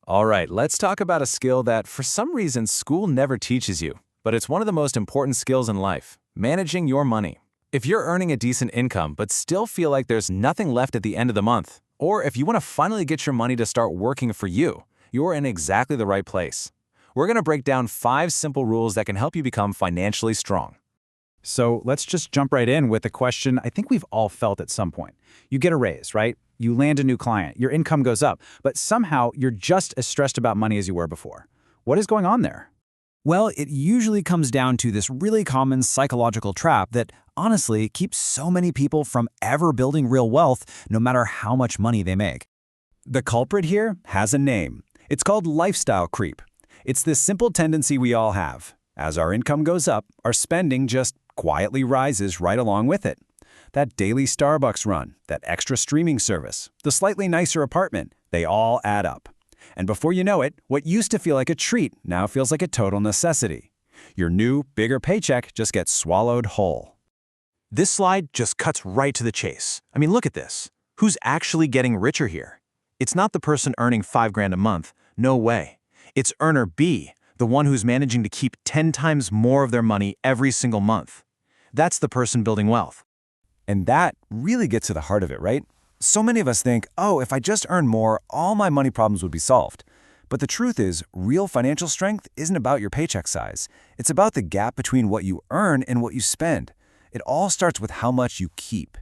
All right, let's talk about a skill that for some reason school never teaches you, but it's one of the most important skills in life, managing your money. If you're earning a decent income but still feel like there's nothing left at the end of the month, or if you want to finally get your money to start working for you, you're in exactly the right place. We're going to break down 5 simple rules that can help you become financially strong. So let's just jump right in with a question I think we've all felt at some point. You get a raise, right? You land a new client, your income goes up, but somehow you're just as stressed about money as you were before. What is going on there? Well, it usually comes down to this really common psychological trap that honestly keeps so many people from ever building real wealth, no matter how much money they make. The culprit here has a name. It's called lifestyle creep. It's this simple tendency we all have. As our income goes up, our spending just quietly rises right along with it. That daily Starbucks run, that extra streaming service, the slightly nicer apartment, they all add up. And before you know it, what used to feel like a treat now feels like a total necessity. Your new, bigger paycheck just gets swallowed whole. This slide just cuts right to the chase. I mean, look at this. Who's actually getting richer here? It's not the person earning $5,000 a month. No way. It's earner B, the one who's managing to keep 10 times more of their money every single month. That's the person building wealth. And that really gets to the heart of it, right? So many of us think, oh, if I just earn more, all my money problems would be solved. But the truth is, real financial strength isn't about your paycheck size. It's about the gap between what you earn and what you spend. It all starts with how much you keep.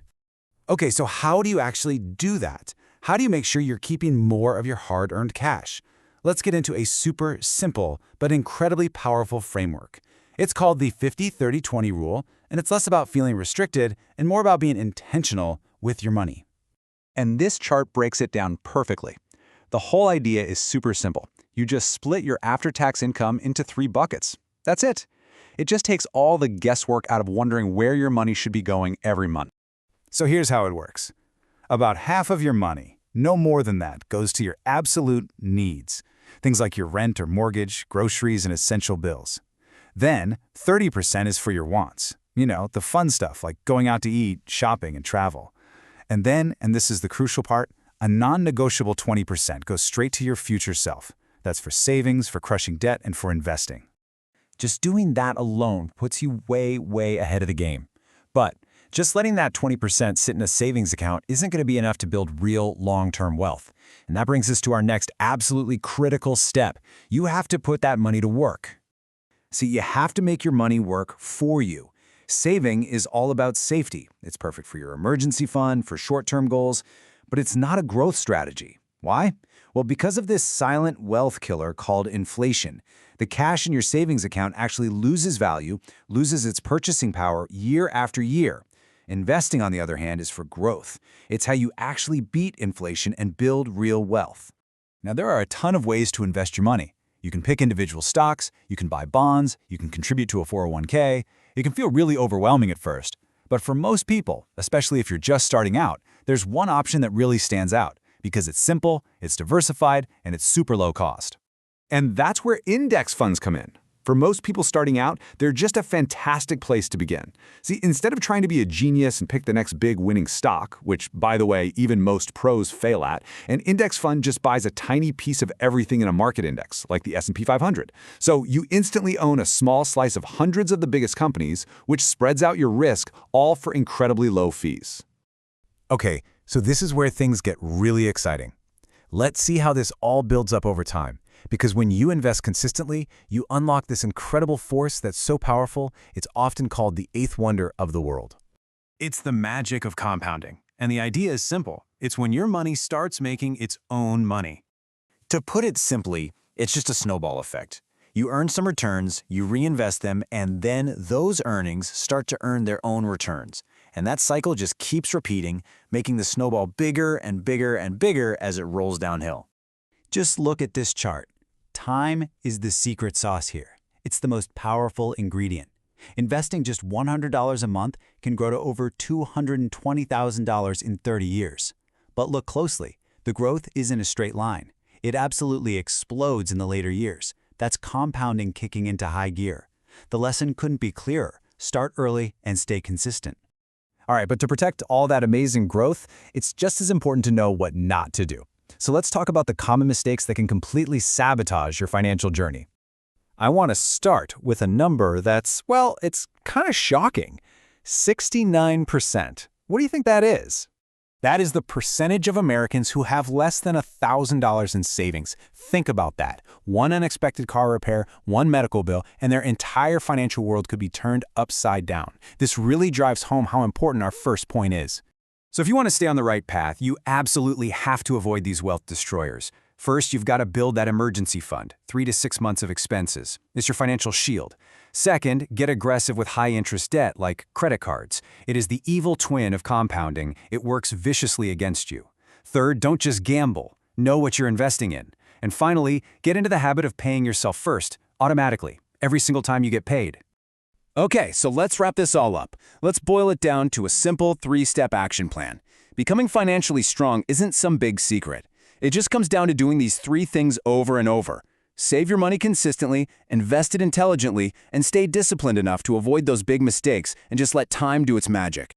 Okay, so how do you actually do that? How do you make sure you're keeping more of your hard-earned cash? Let's get into a super simple but incredibly powerful framework. It's called the 50-30-20 rule, and it's less about feeling restricted and more about being intentional with your money. And this chart breaks it down perfectly. The whole idea is super simple. You just split your after-tax income into 3 buckets. That's it. It just takes all the guesswork out of wondering where your money should be going every month. So here's how it works. About half of your money, no more than that, goes to your absolute needs. Things like your rent or mortgage, groceries, and essential bills. Then, 30% is for your wants. You know, the fun stuff like going out to eat, shopping, and travel. And then, and this is the crucial part, a non-negotiable 20% goes straight to your future self. That's for savings, for crushing debt, and for investing. Just doing that alone puts you way, way ahead of the game. But just letting that 20% sit in a savings account isn't going to be enough to build real long-term wealth. And that brings us to our next absolutely critical step. You have to put that money to work. See, you have to make your money work for you. Saving is all about safety. It's perfect for your emergency fund, for short-term goals, but it's not a growth strategy. Why? Well, because of this silent wealth killer called inflation. The cash in your savings account actually loses value, loses its purchasing power year after year. Investing, on the other hand, is for growth. It's how you actually beat inflation and build real wealth. Now, there are a ton of ways to invest your money. You can pick individual stocks, you can buy bonds, you can contribute to a 401k. It can feel really overwhelming at first. But for most people, especially if you're just starting out, there's one option that really stands out because it's simple, it's diversified, and it's super low cost. And that's where index funds come in. For most people starting out, they're just a fantastic place to begin. See, instead of trying to be a genius and pick the next big winning stock, which, by the way, even most pros fail at, an index fund just buys a tiny piece of everything in a market index, like the S&P 500. So you instantly own a small slice of hundreds of the biggest companies, which spreads out your risk, all for incredibly low fees. Okay, so this is where things get really exciting. Let's see how this all builds up over time. Because when you invest consistently, you unlock this incredible force that's so powerful, it's often called the 8th wonder of the world. It's the magic of compounding. And the idea is simple. It's when your money starts making its own money. To put it simply, it's just a snowball effect. You earn some returns, you reinvest them, and then those earnings start to earn their own returns. And that cycle just keeps repeating, making the snowball bigger and bigger and bigger as it rolls downhill. Just look at this chart. Time is the secret sauce here. It's the most powerful ingredient. Investing just $100 a month can grow to over $220,000 in 30 years. But look closely. The growth isn't a straight line. It absolutely explodes in the later years. That's compounding kicking into high gear. The lesson couldn't be clearer. Start early and stay consistent. All right, but to protect all that amazing growth, it's just as important to know what not to do. So let's talk about the common mistakes that can completely sabotage your financial journey. I want to start with a number that's, well, it's kind of shocking. 69%. What do you think that is? That is the percentage of Americans who have less than $1,000 in savings. Think about that. One unexpected car repair, one medical bill, and their entire financial world could be turned upside down. This really drives home how important our first point is. So if you want to stay on the right path, you absolutely have to avoid these wealth destroyers. First, you've got to build that emergency fund, 3 to 6 months of expenses. It's your financial shield. Second, get aggressive with high-interest debt like credit cards. It is the evil twin of compounding. It works viciously against you. Third, don't just gamble. Know what you're investing in. And finally, get into the habit of paying yourself first, automatically, every single time you get paid. Okay, so let's wrap this all up. Let's boil it down to a simple 3-step action plan. Becoming financially strong isn't some big secret. It just comes down to doing these 3 things over and over. Save your money consistently, invest it intelligently, and stay disciplined enough to avoid those big mistakes and just let time do its magic.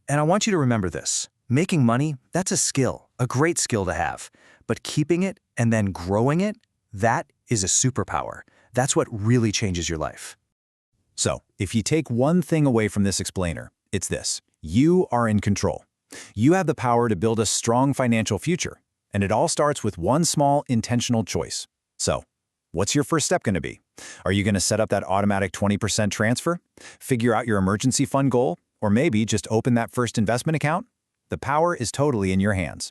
And I want you to remember this. Making money, that's a skill, a great skill to have. But keeping it and then growing it, that is a superpower. That's what really changes your life. So, if you take one thing away from this explainer, it's this. You are in control. You have the power to build a strong financial future. And it all starts with one small, intentional choice. So, what's your first step going to be? Are you going to set up that automatic 20% transfer? Figure out your emergency fund goal? Or maybe just open that first investment account? The power is totally in your hands.